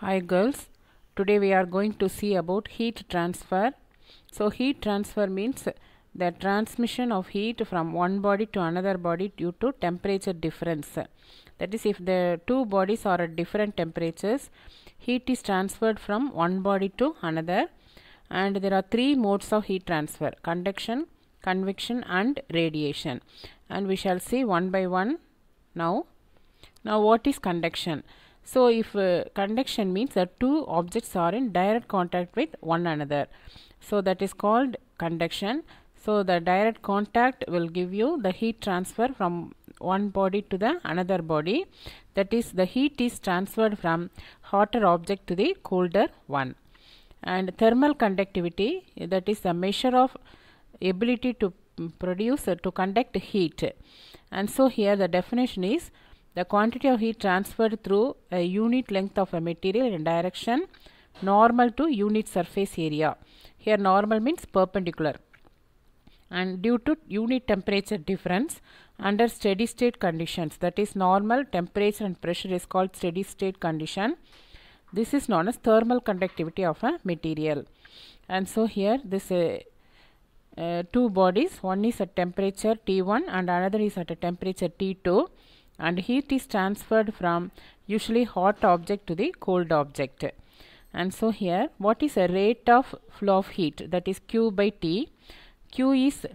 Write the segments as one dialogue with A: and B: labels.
A: Hi girls, today we are going to see about heat transfer. So heat transfer means the transmission of heat from one body to another body due to temperature difference. That is, if the two bodies are at different temperatures, heat is transferred from one body to another, and there are three modes of heat transfer: conduction, convection and radiation, and we shall see one by one now. Now what is conduction? So if conduction means that two objects are in direct contact with one another, so that is called conduction. So the direct contact will give you the heat transfer from one body to the another body. That is, the heat is transferred from hotter object to the colder one. And thermal conductivity, that is the measure of ability to produce to conduct heat. And so here the definition is the quantity of heat transferred through a unit length of a material in direction normal to unit surface area. Here normal means perpendicular, and due to unit temperature difference under steady state conditions, that is normal temperature and pressure is called steady state condition. This is known as thermal conductivity of a material. And so here this two bodies, one is at temperature T1 and another is at a temperature T2, and heat is transferred from usually hot object to the cold object. And so here what is a rate of flow of heat? That is Q by T. Q is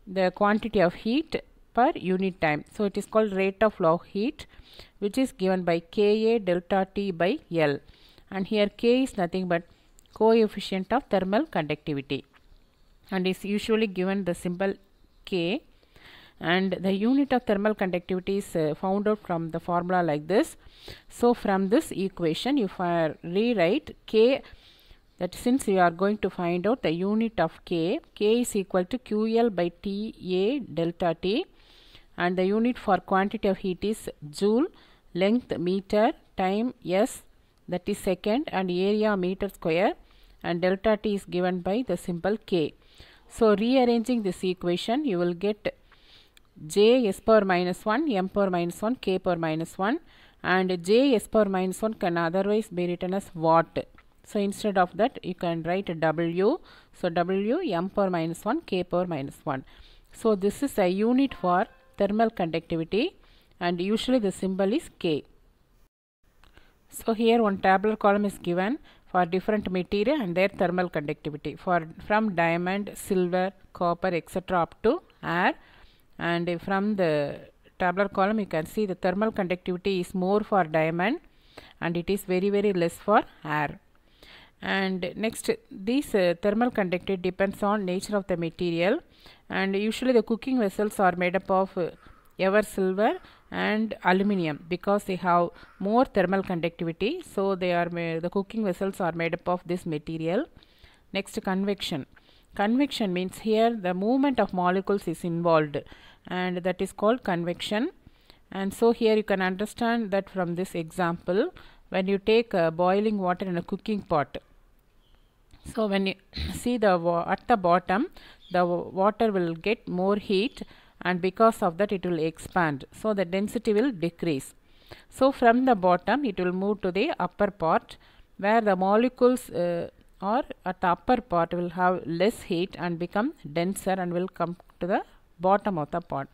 A: the quantity of heat per unit time, so it is called rate of flow of heat, which is given by Ka delta T by L, and here K is nothing but coefficient of thermal conductivity and is usually given the symbol K. And the unit of thermal conductivity is found out from the formula like this. So from this equation you rewrite K, that since you are going to find out the unit of K is equal to QL by TA delta T, and the unit for quantity of heat is joule, length meter, time S, that is second, and area meter square, and delta T is given by the symbol K. So rearranging this equation you will get J S power minus 1, M power minus 1, K power minus 1, and J S power minus 1 can otherwise be written as watt. So instead of that you can write W. So W M power minus 1, K power minus 1. So this is a unit for thermal conductivity, and usually the symbol is K. So here one tabular column is given for different material and their thermal conductivity from diamond, silver, copper, etc. up to air. And from the tabular column you can see the thermal conductivity is more for diamond and it is very less for air. And next, this thermal conductivity depends on nature of the material, and usually the cooking vessels are made up of ever silver and aluminium because they have more thermal conductivity, so they are the cooking vessels are made up of this material. Next, convection. Convection means here the movement of molecules is involved, and that is called convection. And so here you can understand that from this example, when you take boiling water in a cooking pot, so when you see at the bottom the water will get more heat, and because of that it will expand, so the density will decrease. So from the bottom it will move to the upper part where the molecules or at the upper part will have less heat and become denser and will come to the bottom of the pot.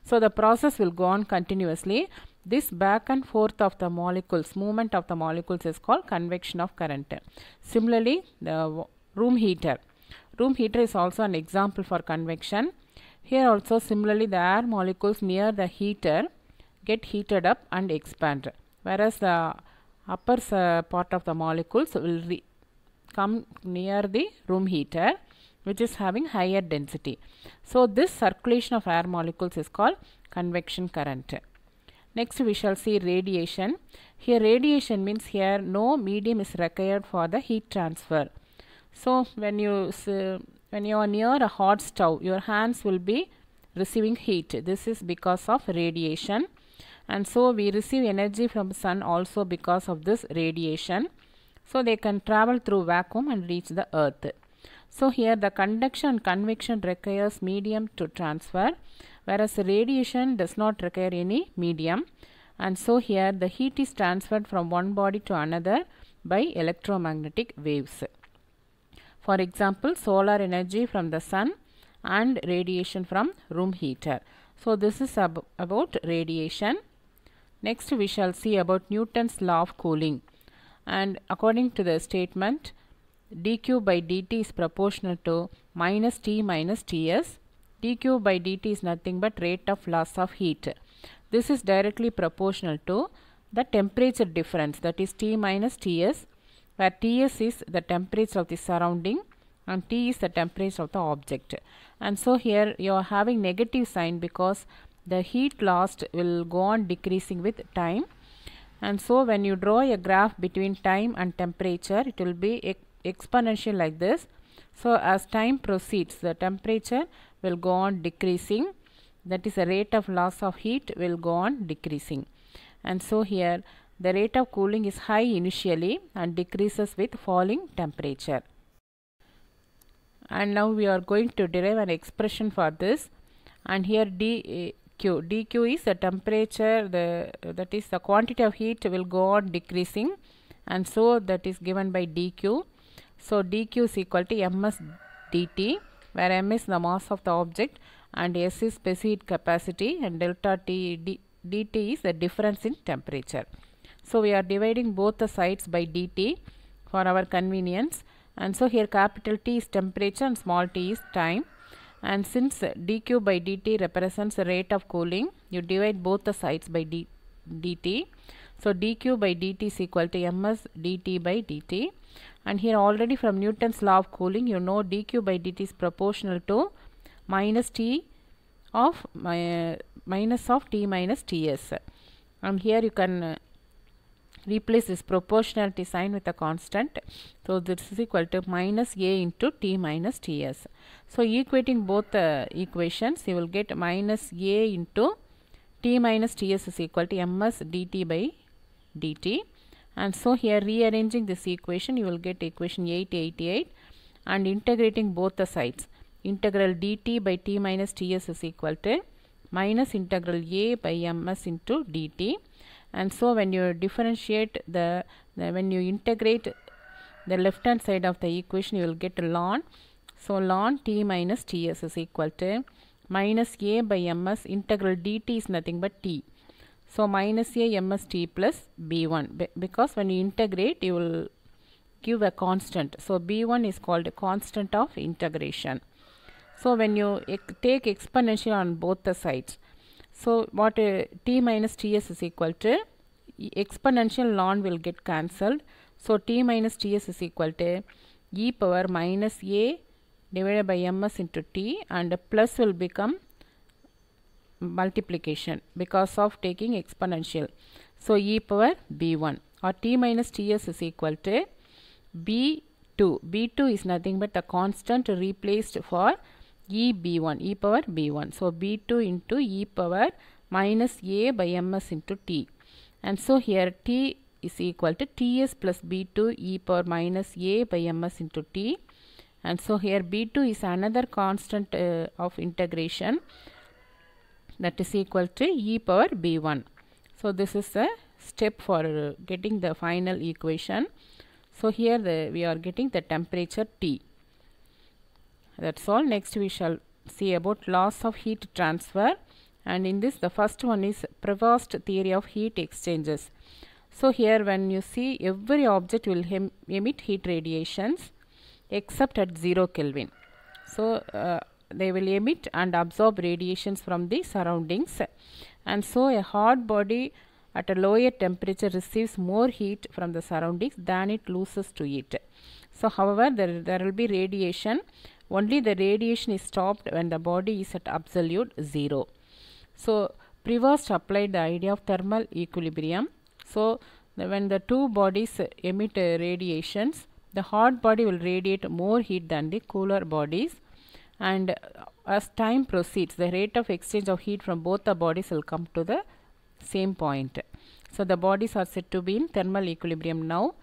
A: So the process will go on continuously. This back and forth of the molecules, movement of the molecules, is called convection of current. Similarly, the room heater. Room heater is also an example for convection. Here also similarly the air molecules near the heater get heated up and expand, whereas the upper part of the molecules will come near the room heater, which is having higher density. So this circulation of air molecules is called convection current. Next we shall see radiation. Here radiation means here no medium is required for the heat transfer. So when you are near a hot stove, your hands will be receiving heat. This is because of radiation, and so we receive energy from the sun also because of this radiation. So they can travel through vacuum and reach the earth. So here the conduction and convection requires medium to transfer, whereas radiation does not require any medium. And so here the heat is transferred from one body to another by electromagnetic waves. For example, solar energy from the sun and radiation from room heater. So this is about radiation. Next we shall see about Newton's law of cooling. And according to the statement, dq by dt is proportional to minus T minus Ts. dq by dt is nothing but rate of loss of heat. This is directly proportional to the temperature difference, that is T minus Ts, where Ts is the temperature of the surrounding and T is the temperature of the object. And so here you are having negative sign because the heat lost will go on decreasing with time. And so when you draw a graph between time and temperature, it will be exponential like this. So as time proceeds, the temperature will go on decreasing, that is the rate of loss of heat will go on decreasing. And so here the rate of cooling is high initially and decreases with falling temperature. And now we are going to derive an expression for this, and here dq is the temperature, that is the quantity of heat will go on decreasing, and so that is given by dq. So dq is equal to ms dt, where m is the mass of the object and s is specific capacity, and delta t dt is the difference in temperature. So we are dividing both the sides by dt for our convenience, and so here capital T is temperature and small t is time. And since dq by dt represents the rate of cooling, you divide both the sides by dt. So dq by dt is equal to ms dt by dt. And here already from Newton's law of cooling, you know dq by dt is proportional to minus T of minus of T minus Ts. And here you can replace this proportionality sign with a constant. So this is equal to minus A into T minus Ts. So equating both the equations, you will get minus A into T minus Ts is equal to ms dt by dt. And so here rearranging this equation, you will get equation 888, and integrating both the sides, integral dt by T minus Ts is equal to minus integral A by ms into dt. And so when you differentiate when you integrate the left hand side of the equation, you will get ln. So ln T minus Ts is equal to minus A by ms, integral dt is nothing but T. So minus A ms T plus B1, because when you integrate you will give a constant. So B1 is called a constant of integration. So when you take exponential on both the sides, so what T minus Ts is equal to, exponential ln will get cancelled. So T minus Ts is equal to e power minus A divided by ms into T, and plus will become multiplication because of taking exponential. So e power B1, or T minus Ts is equal to B2. B2 is nothing but the constant replaced for EB1, e power B1. So B2 into e power minus A by ms into T. And so here T is equal to Ts plus B2 e power minus A by ms into T. And so here B2 is another constant of integration, that is equal to e power B1. So this is a step for getting the final equation. So here we are getting the temperature T. That's all. Next we shall see about laws of heat transfer, and in this the first one is Prevost theory of heat exchanges. So here when you see, every object will emit heat radiations except at 0 Kelvin. So they will emit and absorb radiations from the surroundings, and so a hot body at a lower temperature receives more heat from the surroundings than it loses to it. So however there will be radiation, only the radiation is stopped when the body is at absolute zero. So Prevost applied the idea of thermal equilibrium. So when the two bodies emit radiations, the hot body will radiate more heat than the cooler bodies, and as time proceeds, the rate of exchange of heat from both the bodies will come to the same point. So the bodies are said to be in thermal equilibrium now.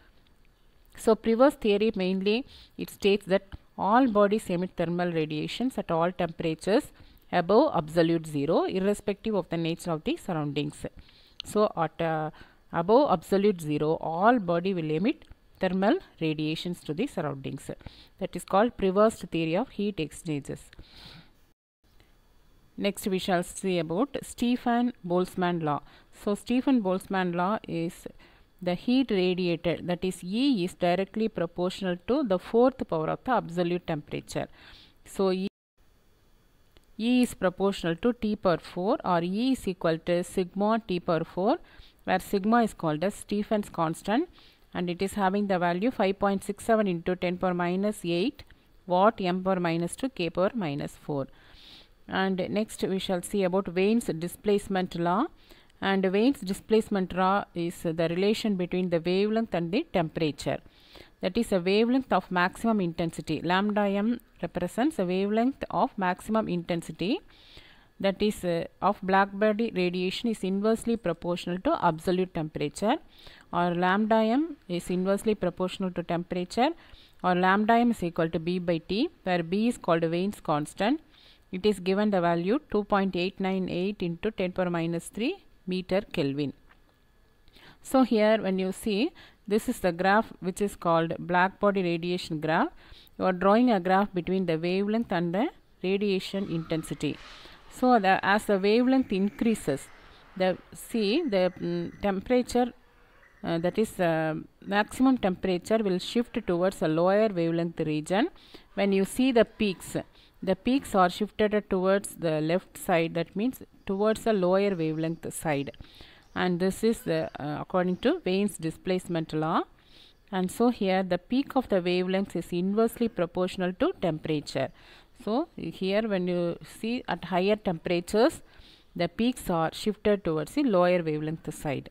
A: So Prevost theory mainly, it states that all bodies emit thermal radiations at all temperatures above absolute zero, irrespective of the nature of the surroundings. So at above absolute zero, all body will emit epithermal radiations to the surroundings. That is called Prevost theory of heat exchanges. Next we shall see about Stefan-Boltzmann law. So Stefan-Boltzmann law is the heat radiated, that is E is directly proportional to the fourth power of the absolute temperature. So E is proportional to T power 4, or E is equal to sigma T power 4, where sigma is called as Stefan's constant, and it is having the value 5.67 into 10 power minus 8 watt m power minus 2 k power minus 4. And next we shall see about Wien's displacement law. And Wien's displacement law is the relation between the wavelength and the temperature. That is a wavelength of maximum intensity. Lambda m represents a wavelength of maximum intensity, that is of blackbody radiation is inversely proportional to absolute temperature, or lambda m is inversely proportional to temperature, or lambda m is equal to B by T, where B is called Wien's constant. It is given the value 2.898 into 10 power minus 3 meter Kelvin. So here when you see, this is the graph which is called black body radiation graph. You are drawing a graph between the wavelength and the radiation intensity. So as the wavelength increases, the temperature, that is maximum temperature will shift towards a lower wavelength region. When you see the peaks are shifted towards the left side, that means towards the lower wavelength side, and this is the according to Wien's displacement law. And so here the peak of the wavelength is inversely proportional to temperature. So here when you see at higher temperatures, the peaks are shifted towards the lower wavelength side.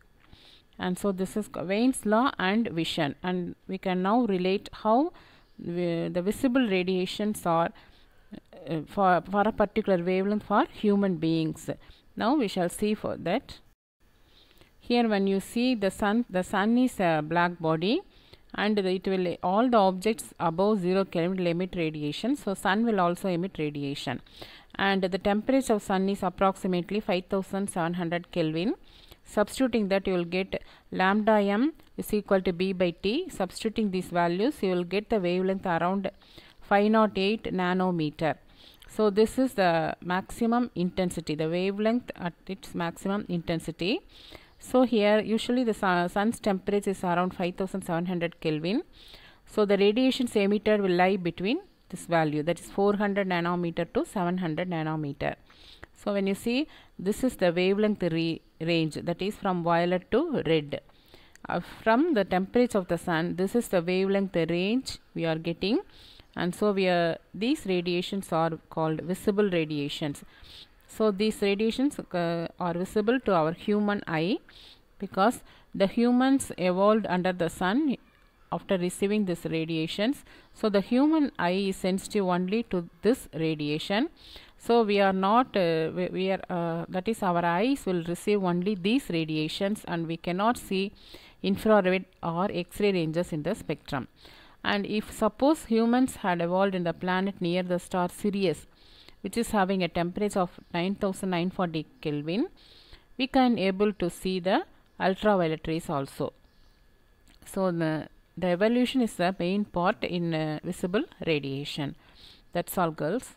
A: And so this is Wien's law and vision, and we can now relate how the visible radiations are for a particular wavelength for human beings. Now we shall see for that. Here when you see the sun is a black body, and it will all the objects above 0 Kelvin will emit radiation. So sun will also emit radiation, and the temperature of sun is approximately 5700 Kelvin. Substituting that, you will get lambda m is equal to B by T. Substituting these values, you will get the wavelength around 508 nanometer. So this is the maximum intensity, the wavelength at its maximum intensity. So here usually the sun's temperature is around 5700 Kelvin. So the radiations emitted will lie between this value, that is 400 nanometer to 700 nanometer. So when you see, this is the wavelength range, that is from violet to red. From the temperature of the sun, this is the wavelength range we are getting, and so these radiations are called visible radiations. So these radiations are visible to our human eye, because the humans evolved under the sun after receiving these radiations. So the human eye is sensitive only to this radiation. So we are not, that is our eyes will receive only these radiations, and we cannot see infrared or X-ray ranges in the spectrum. And if suppose humans had evolved in the planet near the star Sirius, which is having a temperature of 9940 Kelvin, we can able to see the ultraviolet rays also. So the evolution is the main part in visible radiation. That's all, girls.